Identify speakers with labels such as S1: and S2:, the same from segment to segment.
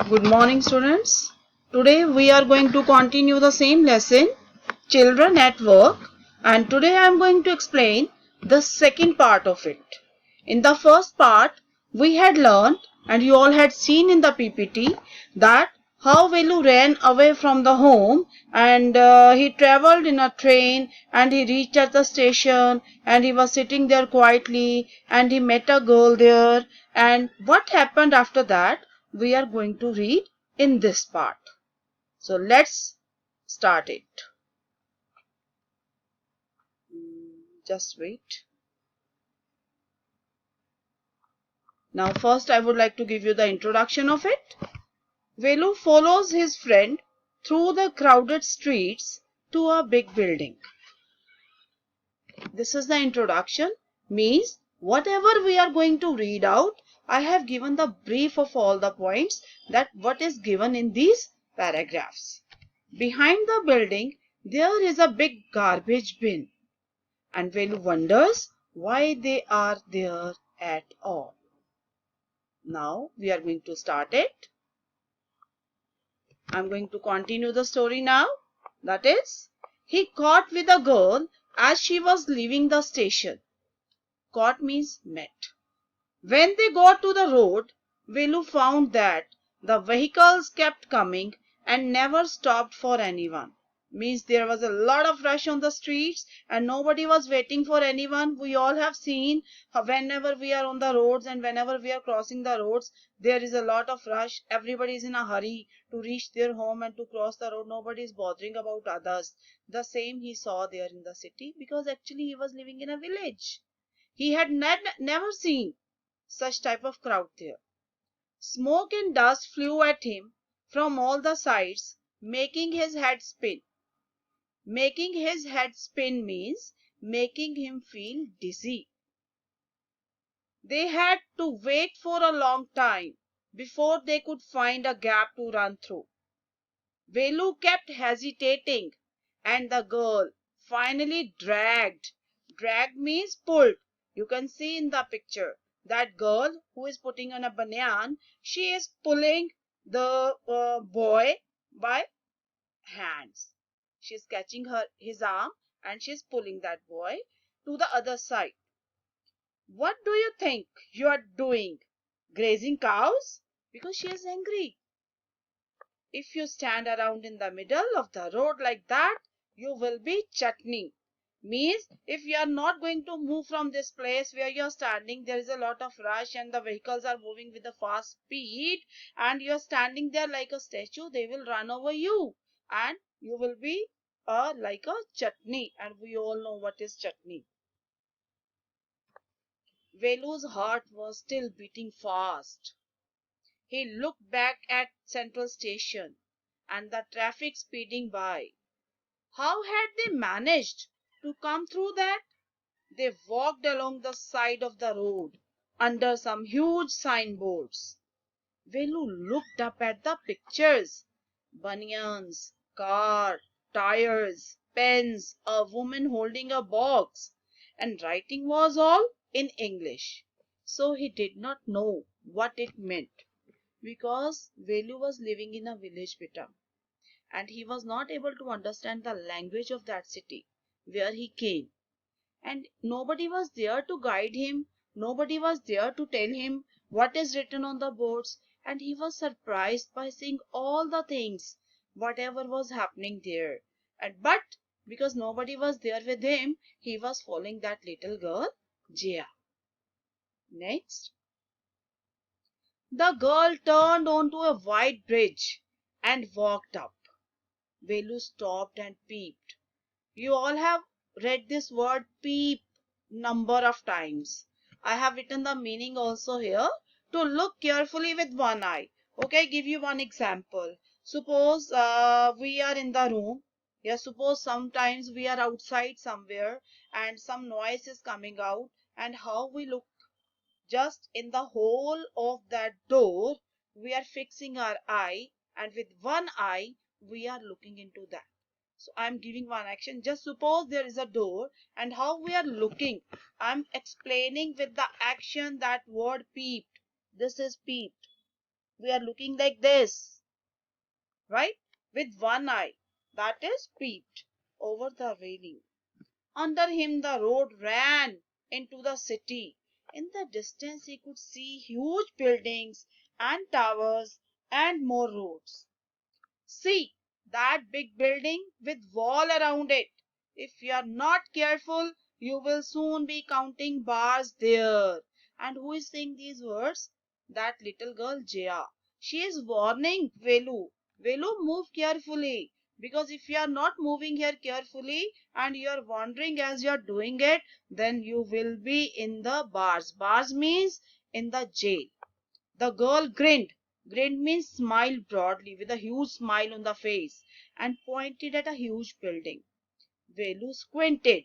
S1: Good morning, students. Today we are going to continue the same lesson, Children at Work, and today I am going to explain the second part of it. In the first part, we had learned and you all had seen in the PPT that how Velu ran away from the home and he traveled in a train and he reached at the station and he was sitting there quietly and he met a girl there, and what happened after that we are going to read in this part. So let's start it. Just wait. Now first I would like to give you the introduction of it. Velu follows his friend through the crowded streets to a big building. This is the introduction, means whatever we are going to read out, I have given the brief of all the points that what is given in these paragraphs. Behind the building, there is a big garbage bin, and Velu wonders why they are there at all. Now we are going to start it. I'm going to continue the story now. That is, he caught with a girl as she was leaving the station. Caught means met. When they got to the road, Velu found that the vehicles kept coming and never stopped for anyone. Means there was a lot of rush on the streets and nobody was waiting for anyone. We all have seen whenever we are on the roads and whenever we are crossing the roads, there is a lot of rush. Everybody is in a hurry to reach their home and to cross the road. Nobody is bothering about others. The same he saw there in the city, because actually he was living in a village. He had never seen such type of crowd there. Smoke and dust flew at him from all the sides, making his head spin. Making his head spin means making him feel dizzy. They had to wait for a long time before they could find a gap to run through. Velu kept hesitating and the girl finally dragged. Dragged means pulled. You can see in the picture that girl who is putting on a banyan, she is pulling the boy by hands. She is catching his arm and she is pulling that boy to the other side. What do you think you are doing? Grazing cows? Because she is angry. If you stand around in the middle of the road like that, you will be chutney. Means if you are not going to move from this place where you are standing, there is a lot of rush and the vehicles are moving with a fast speed and you are standing there like a statue, they will run over you and you will be like a chutney, and we all know what is chutney. Velu's heart was still beating fast. He looked back at Central Station and the traffic speeding by. How had they managed to come through that? They walked along the side of the road under some huge signboards. Velu looked up at the pictures. Banyans, car, tires, pens, a woman holding a box, and writing was all in English. So he did not know what it meant, because Velu was living in a village, beta, and he was not able to understand the language of that city where he came. And nobody was there to guide him, nobody was there to tell him what is written on the boards, and he was surprised by seeing all the things, whatever was happening there. And but because nobody was there with him, he was following that little girl, Jia. Next. The girl turned onto a wide bridge and walked up. Velu stopped and peeped. You all have read this word peep number of times. I have written the meaning also here. To look carefully with one eye. Okay, give you one example. Suppose we are in the room. Yeah, suppose sometimes we are outside somewhere and some noise is coming out, and how we look just in the hole of that door, we are fixing our eye, and with one eye we are looking into that. So I'm giving one action. Just suppose there is a door and how we are looking. I'm explaining with the action that word peeped. This is peeped. We are looking like this, right? With one eye, that is peeped over the railing. Under him, the road ran into the city. In the distance, he could see huge buildings and towers and more roads. See that big building with wall around it. If you are not careful, you will soon be counting bars there. And who is saying these words? That little girl Jaya. She is warning Velu. Velu, move carefully. Because if you are not moving here carefully and you are wandering as you are doing it, then you will be in the bars. Bars means in the jail. The girl grinned. Grinned means smiled broadly with a huge smile on the face and pointed at a huge building. Velu squinted.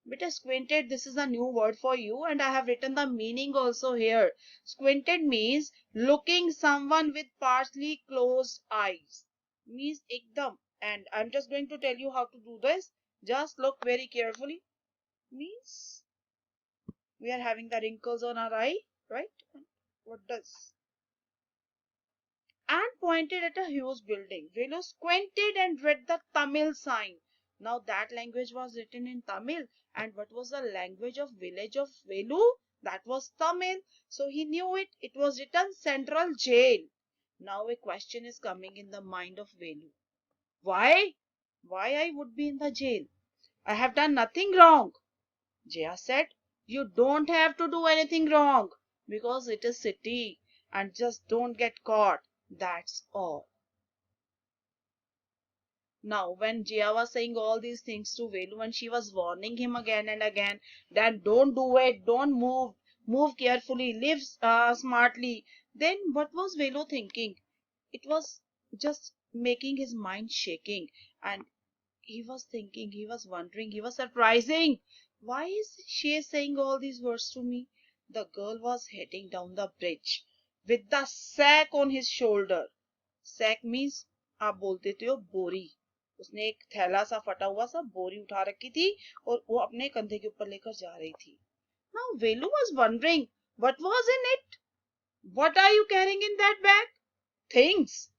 S1: Beta squinted, this is a new word for you and I have written the meaning also here. Squinted means looking someone with partially closed eyes. Means ekdam. And I'm just going to tell you how to do this. Just look very carefully. Means we are having the wrinkles on our eye, right? What does? And pointed at a huge building. Velu squinted and read the Tamil sign. Now that language was written in Tamil. And what was the language of village of Velu? That was Tamil. So he knew it. It was written Central Jail. Now a question is coming in the mind of Velu. Why? Why I would be in the jail? I have done nothing wrong. Jaya said, you don't have to do anything wrong because it is city and just don't get caught. That's all. Now, when Jia was saying all these things to Velu and she was warning him again and again that don't do it, don't move, move carefully, live smartly, then what was Velu thinking? It was just making his mind shaking and he was thinking, he was wondering, he was surprising. Why is she saying all these words to me? The girl was heading down the bridge with the sack on his shoulder. Sack means आप बोलते थे हो बोरी. उसने एक थैला सा फटा हुआ सा बोरी उठा रखी थी और वो अपने कंधे के ऊपर लेकर जा रही थी. Now Velu was wondering what was in it. What are you carrying in that bag? Things.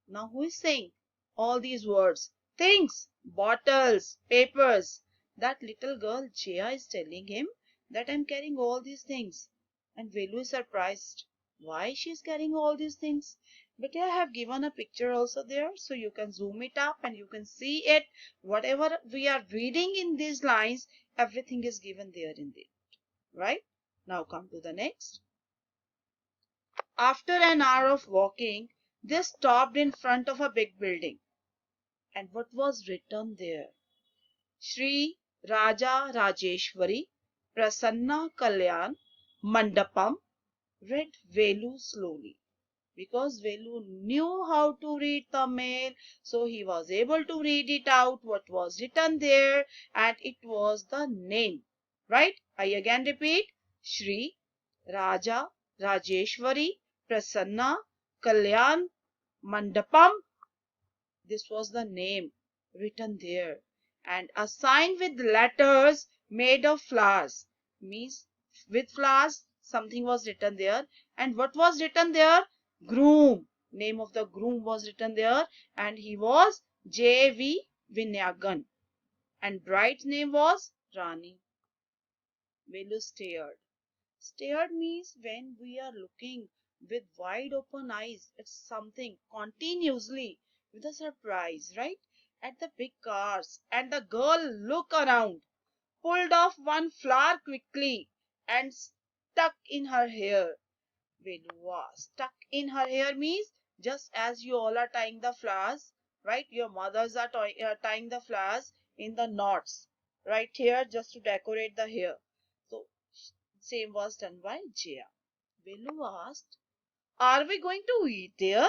S1: Now who is saying all these words? Things, bottles, papers. That little girl Jaya is telling him that I'm carrying all these things. And Velu is surprised. Why she is carrying all these things? But I have given a picture also there so you can zoom it up and you can see it. Whatever we are reading in these lines, everything is given there in it. Right? Now come to the next. After an hour of walking, they stopped in front of a big building. And what was written there? Shri Raja Rajeshwari Prasanna Kalyan Mandapam, read Velu slowly. Because Velu knew how to read Tamil, so he was able to read it out what was written there and it was the name. Right? I again repeat. Shri Raja Rajeshwari Prasanna Kalyan Mandapam. This was the name written there. And a sign with letters made of flowers. Means with flowers something was written there. And what was written there? Groom. Name of the groom was written there. And he was J.V. Vinyagan. And bride's name was Rani. Velu stared. Stared means when we are looking with wide open eyes at something continuously with a surprise, right? At the big cars. And the girl looked around, pulled off one flower quickly and stuck in her hair. Velua. Stuck in her hair means just as you all are tying the flowers, right? Your mothers are tying the flowers in the knots right here just to decorate the hair. So same was done by Jaya. Velu asked, are we going to eat there?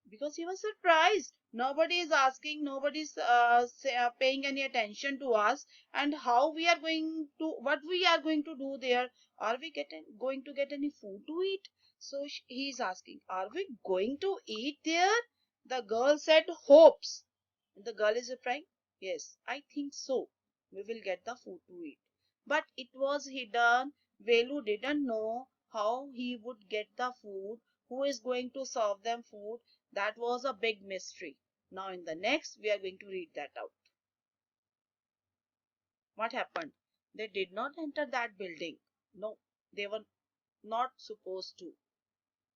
S1: Because he was surprised. Nobody is asking, nobody is paying any attention to us and how we are going to, what we are going to do there. Are we going to get any food to eat? So he is asking, are we going to eat there? The girl said, hopes. The girl is replying, yes, I think so. We will get the food to eat. But it was hidden. Velu didn't know how he would get the food who is going to serve them food? That was a big mystery. Now in the next, we are going to read that out. What happened? They did not enter that building. No, they were not supposed to.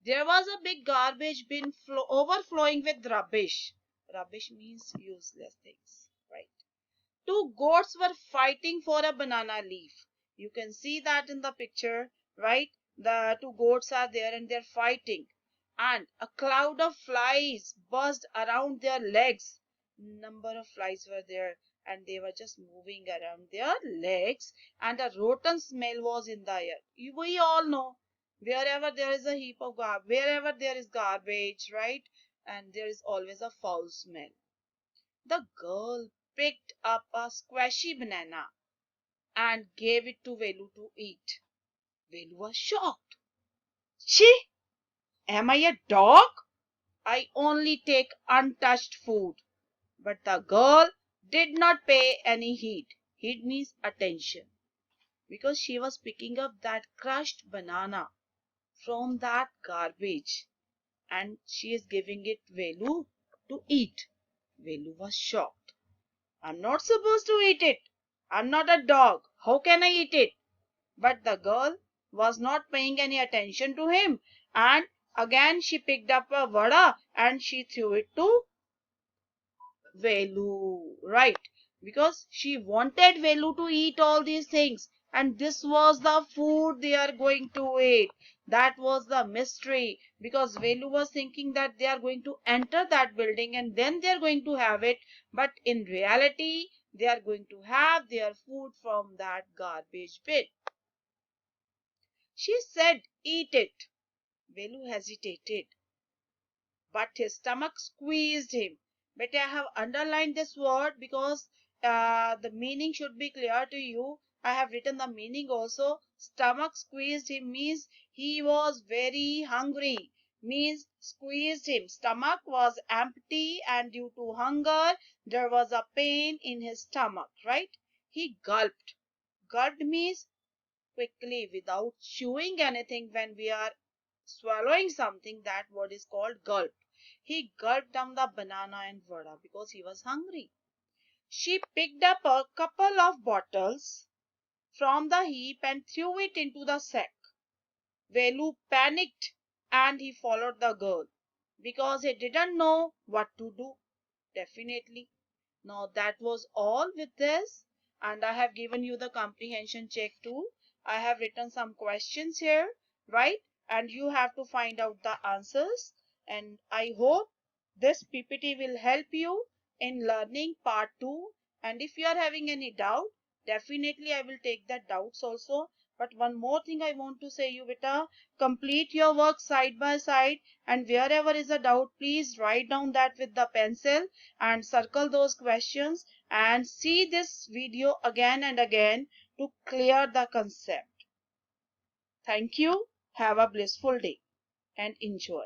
S1: There was a big garbage bin overflowing with rubbish. Rubbish means useless things, right? Two goats were fighting for a banana leaf. You can see that in the picture, right? The two goats are there and they're fighting. And a cloud of flies buzzed around their legs. Number of flies were there and they were just moving around their legs, and a rotten smell was in the air. We all know wherever there is a heap of garbage, wherever there is garbage, right? And there is always a foul smell. The girl picked up a squashy banana and gave it to Velu to eat. Velu was shocked. She, am I a dog? I only take untouched food. But the girl did not pay any heed. Heed means attention. Because she was picking up that crushed banana from that garbage and she is giving it Velu to eat. Velu was shocked. I'm not supposed to eat it. I'm not a dog. How can I eat it? But the girl was not paying any attention to him, and again she picked up a vada and she threw it to Velu, right? Because she wanted Velu to eat all these things, and this was the food they are going to eat. That was the mystery, because Velu was thinking that they are going to enter that building and then they are going to have it, but in reality, they are going to have their food from that garbage bin. She said, eat it. Velu hesitated, but his stomach squeezed him. But I have underlined this word because the meaning should be clear to you. I have written the meaning also. Stomach squeezed him means he was very hungry. Means squeezed him. Stomach was empty and due to hunger there was a pain in his stomach, right? He gulped. Gulped means quickly without chewing anything. When we are swallowing something, that word is called gulp. He gulped down the banana and vada because he was hungry. She picked up a couple of bottles from the heap and threw it into the sack. Velu panicked and he followed the girl because he didn't know what to do. Definitely. Now that was all with this, and I have given you the comprehension check too. I have written some questions here, right? And you have to find out the answers. And I hope this PPT will help you in learning part 2. And if you are having any doubt, definitely I will take that doubts also. But one more thing I want to say you, beta, complete your work side by side, and wherever is a doubt, please write down that with the pencil and circle those questions and see this video again and again to clear the concept. Thank you. Have a blissful day and enjoy.